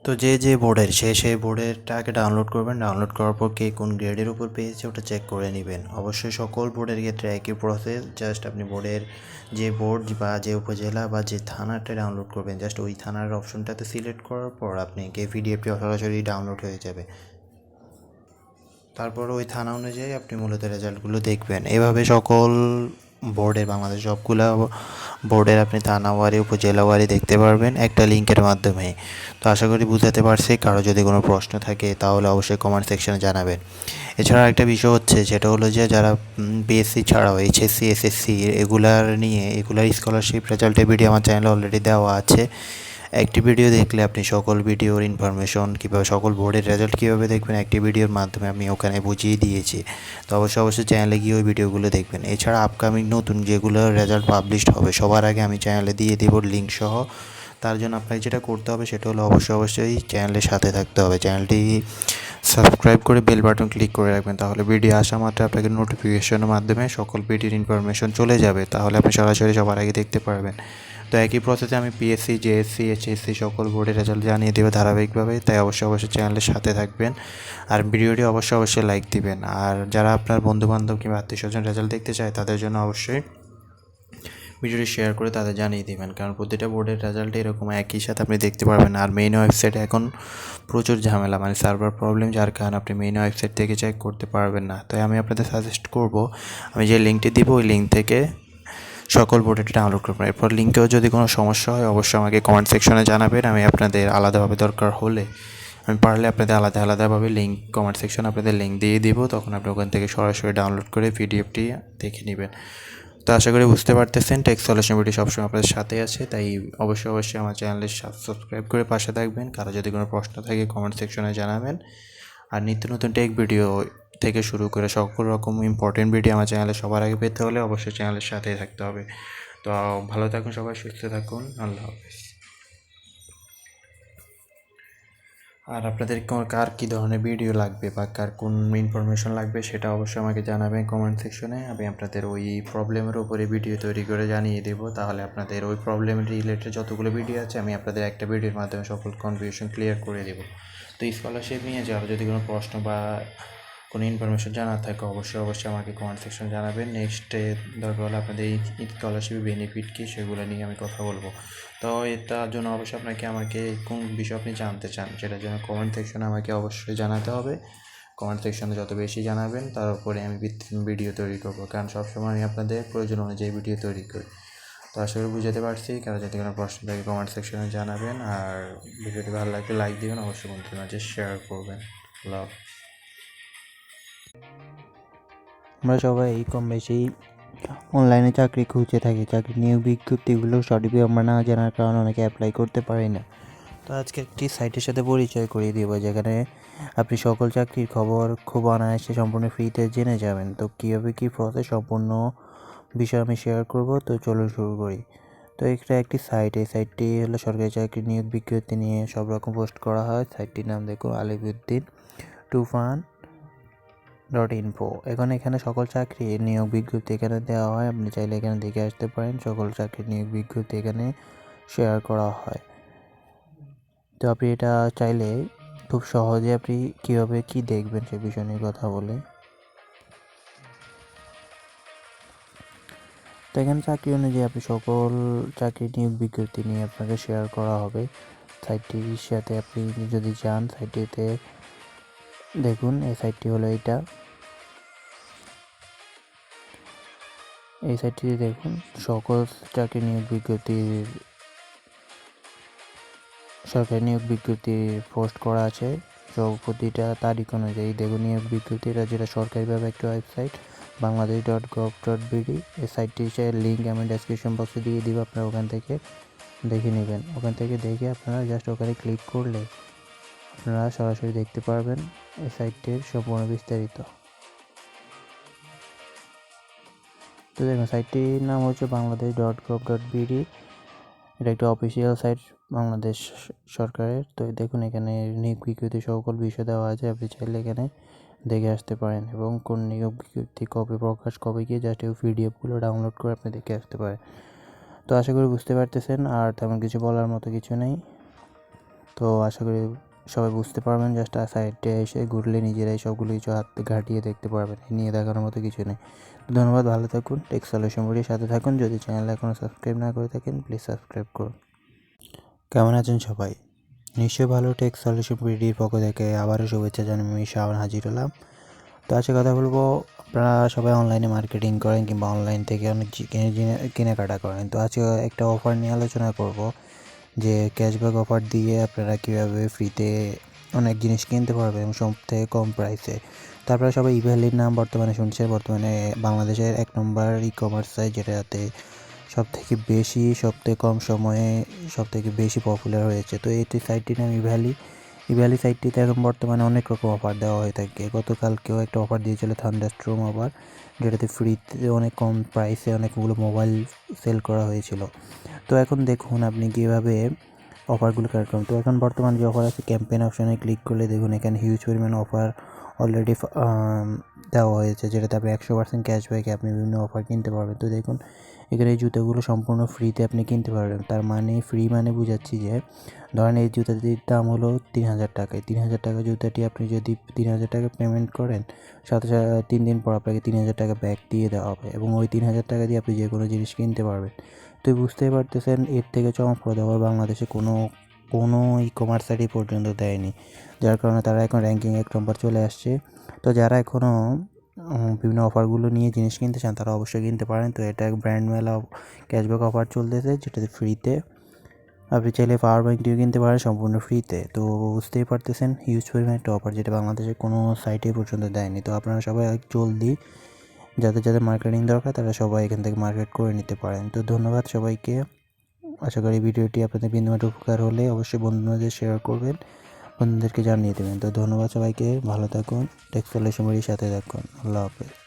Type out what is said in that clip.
তো যে বোর্ডের সেই বোর্ডেরটাকে ডাউনলোড করবেন। ডাউনলোড করার পর কে কোন গ্রেডের উপর পেয়েছে ওটা চেক করে নেবেন। অবশ্যই সকল বোর্ডের ক্ষেত্রে একই প্রসেস। জাস্ট আপনি বোর্ডের যে বোর্ড বা যে উপজেলা বা যে থানাটা ডাউনলোড করবেন, জাস্ট ওই থানার অপশনটাতে সিলেক্ট করার পর আপনাকে পিডিএফটি সরাসরি ডাউনলোড হয়ে যাবে। তারপর ওই থানা অনুযায়ী আপনি মূলত রেজাল্টগুলো দেখবেন। এভাবে সকল বোর্ডের বাংলাদেশ সবগুলো বোর্ডের আপনি থানাওয়ারি উপজেলাওয়ারি দেখতে পারবেন একটা লিঙ্কের মাধ্যমে। তো আশা করি বুঝাতে পারছি। কারো যদি কোনো প্রশ্ন থাকে তাহলে অবশ্যই কমেন্ট সেকশনে জানাবেন। এছাড়া একটা বিষয় হচ্ছে, যেটা হলো যে যারা পিএসসি ছাড়াও এইচএসসি এসএসসি এগুলার স্কলারশিপ রেজাল্টের ভিডিও আমার চ্যানেলে অলরেডি দেওয়া আছে। একটি ভিডিও দেখলে আপনি সকল ভিডিওর ইনফরমেশন কীভাবে, সকল বোর্ডের রেজাল্ট কীভাবে দেখবেন একটি ভিডিওর মাধ্যমে আমি ওখানে বুঝিয়ে দিয়েছি। তো অবশ্যই চ্যানেলে গিয়ে ওই ভিডিওগুলো দেখবেন। এছাড়া আপকামিং নতুন যেগুলো রেজাল্ট পাবলিশড হবে সবার আগে আমি চ্যানেলে দিয়ে দেব লিঙ্ক সহ। তার জন্য আপনাকে যেটা করতে হবে সেটা হলো অবশ্যই চ্যানেলের সাথে থাকতে হবে। চ্যানেলটি সাবস্ক্রাইব করে বেল বাটন ক্লিক করে রাখবেন, তাহলে ভিডিও আসা মাত্র আপনাকে নোটিফিকেশনের মাধ্যমে সকল ভিডিওর ইনফরমেশন চলে যাবে, তাহলে আপনি সরাসরি সবার আগে দেখতে পারবেন। তো একই প্রসেসে আমি পিএসসি জেএসসি এইচএসসি সকল বোর্ডের রেজাল্ট জানিয়ে দেবো ধারাবাহিকভাবে। তাই অবশ্যই চ্যানেলের সাথে থাকবেন আর ভিডিওটি অবশ্যই লাইক দিবেন। আর যারা আপনার বন্ধুবান্ধব কিংবা আত্মীয় স্বজন রেজাল্ট দেখতে চায় তাদের জন্য অবশ্যই ভিডিওটি শেয়ার করে তাদের জানিয়ে দেবেন, কারণ প্রতিটা বোর্ডের রেজাল্ট এরকম একই সাথে আপনি দেখতে পারবেন। আর মেইন ওয়েবসাইটে এখন প্রচুর ঝামেলা, মানে সার্ভার প্রবলেম, যার কারণে আপনি মেইন ওয়েবসাইট থেকে চেক করতে পারবেন না। তাই আমি আপনাদের সাজেস্ট করব, আমি যে লিঙ্কটি দিব ওই লিঙ্ক থেকে সকল বোর্ডেটি ডাউনলোড করবেন। এরপর লিঙ্কেও যদি কোনো সমস্যা হয় অবশ্যই আমাকে কমেন্ট সেকশনে জানাবেন। আমি আপনাদের আলাদাভাবে দরকার হলে আমি পারলে আপনাদের আলাদাভাবে লিঙ্ক কমেন্ট সেকশনে আপনাদের লিঙ্ক দিয়ে দিব, তখন আপনি ওখান থেকে সরাসরি ডাউনলোড করে পিডিএফটি দেখে নেবেন। তো আশা করি বুঝতে পারতেছেন, টেক সলিউশন ভিডিও সবসময় আপনাদের সাথে আছে। তাই অবশ্যই আমার চ্যানেলের সাবস্ক্রাইব করে পাশে থাকবেন। কারো যদি কোনো প্রশ্ন থাকে কমেন্ট সেকশনে জানাবেন। আর নিত্য নতুন টেক ভিডিও থেকে শুরু করে সকল রকম ইম্পর্টেন্ট ভিডিও আমার চ্যানেলে সবার আগে পেতে হলে অবশ্যই চ্যানেলের সাথেই থাকতে হবে। তো ভালো থাকুন সবাই, সুস্থ থাকুন, আল্লাহ হাফেজ। আর আপনাদের কার কী ধরনের ভিডিও লাগবে বা কার কোন ইনফরমেশন লাগবে সেটা অবশ্যই আমাকে জানাবেন কমেন্ট সেকশনে। আমি আপনাদের ওই প্রবলেমের উপরে ভিডিও তৈরি করে জানিয়ে দেবো। তাহলে আপনাদের ওই প্রবলেম রিলেটেড যতগুলো ভিডিও আছে আমি আপনাদের একটা ভিডিওর মাধ্যমে সকল কনফিউশন ক্লিয়ার করে দেবো। তো স্কলারশিপ নিয়ে যারা যদি কোনো প্রশ্ন বা কোনো ইনফরমেশন জানার থাকে অবশ্যই আমাকে কমেন্ট সেকশন জানাবেন। নেক্সটে দরকার হলে আপনাদের এই স্কলারশিপের বেনিফিট কী সেগুলো নিয়ে আমি কথা বলবো। তো এটার জন্য অবশ্যই আমাকে কোন বিষয় আপনি জানতে চান সেটার জন্য কমেন্ট সেকশনে আমাকে অবশ্যই জানাতে হবে। কমেন্ট সেকশনে যত বেশি জানাবেন তার উপরে আমি ভিডিও তৈরি করবো, কারণ সবসময় আমি আপনাদের প্রয়োজন অনুযায়ী ভিডিও তৈরি করি। তো আশা করি বুঝাতে পারছি। কারো যদি কোনো প্রশ্ন থাকে কমেন্ট সেকশনে জানাবেন। আর ভিডিওটি ভালো লাগলে লাইক দিবেন, অবশ্যই বন্ধুদের মাঝে শেয়ার করবেন। লাভ। আমরা সবাই কম বেশি অনলাইনে চাকরি খুঁজে থাকি। চাকরি নিয়োগ বিজ্ঞপ্তিগুলো সঠিকভাবে আমরা না জানার কারণে অনেকে অ্যাপ্লাই করতে পারি না। তো আজকে একটি সাইটের সাথে পরিচয় করিয়ে দিব, যেখানে আপনি সকল চাকরির খবর খুব অনায়াসে সম্পূর্ণ ফ্রিতে জেনে যাবেন। তো কীভাবে কী প্রসেস সম্পূর্ণ বিষয় আমি শেয়ার করব। তো চলুন শুরু করি। তো এটা একটি সাইট, এই সাইটটি হলো সরকারি চাকরি নিয়োগ বিজ্ঞপ্তি নিয়ে সব রকম পোস্ট করা হয়। সাইটটির নাম দেখুন আলিফউদ্দিন tufan.info। এখানে সকল চাকরি নিয়োগ বিজ্ঞপ্তি এখানে দেওয়া হয়। আপনি চাইলে এখানে দেখে আসতে পারেন। সকল চাকরি নিয়োগ বিজ্ঞপ্তি এখানে শেয়ার করা হয়। তো আপনি এটা চাইলে খুব সহজে আপনি কীভাবে কী দেখবেন সে বিষয় নিয়ে কথা বলি। তো এখানে চাকরি অনুযায়ী আপনি সকল চাকরি নিয়োগ বিজ্ঞপ্তি নিয়ে আপনাকে শেয়ার করা হবে। সাইটটির সাথে আপনি যদি যান, সাইটটিতে দেখুন এই সাইটটি হলো এইটা। এই সাইটটিতে দেখুন সকল চাকরি নিয়োগ বিজ্ঞপ্তির সরকারি নিয়োগ বিজ্ঞপ্তি পোস্ট করা আছে। প্রতিটা তারিখ অনুযায়ী দেখুন নিয়োগ বিজ্ঞপ্তিটা, যেটা সরকারিভাবে একটা ওয়েবসাইট bangladesh.gov.bd। এই সাইটটির লিঙ্ক আমি ডেসক্রিপশন বক্সে দিয়ে দিব, আপনারা ওখান থেকে দেখে নেবেন। ওখান থেকে দেখে আপনারা জাস্ট ওখানে ক্লিক করলে আপনারা সরাসরি দেখতে পারবেন এই সাইটটির সম্পূর্ণ বিস্তারিত। তো দেখুন সাইটটির নাম হচ্ছে bangladesh.gov.bd। এটা একটা অফিসিয়াল সাইট বাংলাদেশ সরকারের। তো দেখুন এখানে নিয়োগ বিজ্ঞপ্তি সকল বিষয় দেওয়া আছে। আপনি চাইলে এখানে দেখে আসতে পারেন এবং কোন নিয়োগ বিজ্ঞপ্তি কবে প্রকাশ, কবে গিয়ে জাস্ট এই পিডিএফগুলো ডাউনলোড করে আপনি দেখে আসতে পারেন। তো আশা করি বুঝতে পারতেছেন। আর তেমন কিছু বলার মতো কিছু নেই। তো আশা করি সবাই বুঝতে পারবেন। জাস্ট সাইটে এসে ঘুরলে নিজেরাই সবগুলো কিছু হাতে ঘাটিয়ে দেখতে পারবেন, নিয়ে দেখানোর মতো কিছু নেই। ধন্যবাদ, ভালো থাকুন। টেক সলিউশন ভিডিওর সাথে থাকুন। যদি চ্যানেল এখনও সাবস্ক্রাইব না করে থাকেন প্লিজ সাবস্ক্রাইব করুন। কেমন আছেন সবাই? নিশ্চয়ই ভালো। টেক সলিউশন ভিডিওর পক্ষ থেকে আবারও শুভেচ্ছা জানিয়ে আমি শাওন হাজির হলাম। তো আজকে কথা বলবো, আপনারা সবাই অনলাইনে মার্কেটিং করেন কিংবা অনলাইন থেকে অনেক কেনাকাটা করেন। তো আজকে একটা অফার নিয়ে আলোচনা করব যে ক্যাশব্যাক অফার দিয়ে আপনারা কীভাবে ফ্রিতে অনেক জিনিস কিনতে পারবেন এবং সব থেকে কম প্রাইসে। তো আপনারা সবাই ইভ্যালির নাম বর্তমানে শুনছেন। বর্তমানে বাংলাদেশের 1 নম্বর ই-কমার্স সাইট, যেটাতে সবথেকে বেশি সবথেকে কম সময়ে সবথেকে বেশি পপুলার হয়েছে। তো এই সাইটটির নাম ইভ্যালি সাইটটিতে এখন বর্তমানে অনেক রকম অফার দেওয়া হয়ে থাকে। গতকালকেও একটা অফার দিয়েছিল, থান্ডারস্টর্ম অফার, যেটাতে ফ্রিতে অনেক কম প্রাইসে অনেকগুলো মোবাইল সেল করা হয়েছিল। তো এখন দেখুন আপনি কীভাবে অফারগুলো কালেক্ট করুন। তো এখন বর্তমান যে অফার আছে, ক্যাম্পেইন অপশানে ক্লিক করলে দেখুন এখানে হিউজ পরিমাণ অফার অলরেডি দেওয়া হয়েছে, যেটাতে আপনি 100% ক্যাশব্যাকে আপনি বিভিন্ন অফার কিনতে পারবেন। তো দেখুন এখানে এই জুতোগুলো সম্পূর্ণ ফ্রিতে আপনি কিনতে পারবেন। তার মানে ফ্রি মানে বুঝাচ্ছি যে ধরেন এই জুতাটির দাম হলো 3,000 টাকায়। 3,000 টাকা জুতাটি আপনি যদি 3,000 টাকা পেমেন্ট করেন, সাথে 3 দিন পর আপনাকে 3,000 টাকা ব্যাক দিয়ে দেওয়া হবে এবং ওই 3,000 টাকা দিয়ে আপনি যে কোনো জিনিস কিনতে পারবেন। তো বুঝতেই পারতেছেন, এর থেকে চমকপ্রদ আবার বাংলাদেশে কোনো ই-কমার্স সাইটই পর্যন্ত দেয়নি, যার কারণে তারা এখন র্যাঙ্কিং 1 নম্বর চলে আসছে। তো যারা এখনও বিভিন্ন অফারগুলো নিয়ে জিনিস কিনতে চান তারা অবশ্যই কিনতে পারেন। তো এটা ব্র্যান্ড মেলা ক্যাশব্যাক অফার চলতেছে, যেটাতে ফ্রিতে আপনি চাইলে পাওয়ার ব্যাঙ্ক দিয়েও কিনতে পারেন সম্পূর্ণ ফ্রিতে। তো বুঝতেই পারতেছেন হিউজ পরিমাণ একটা অফার, যেটা বাংলাদেশে কোনো সাইটে পর্যন্ত দেয়নি। তো আপনারা সবাই জলদি, যাদের মার্কেটিং দরকার তারা সবাই এখান থেকে মার্কেট করে নিতে পারেন। তো ধন্যবাদ সবাইকে। আশা করি ভিডিওটি আপনাদের বিন্দুমাত্র উপকার হলে অবশ্যই বন্ধুদের শেয়ার করবেন, বন্ধুদেরকে জানিয়ে দেবেন। তো ধন্যবাদ সবাইকে, ভালো থাকুন। টেক সলিউশন সাথে থাকুন। আল্লাহ হাফেজ।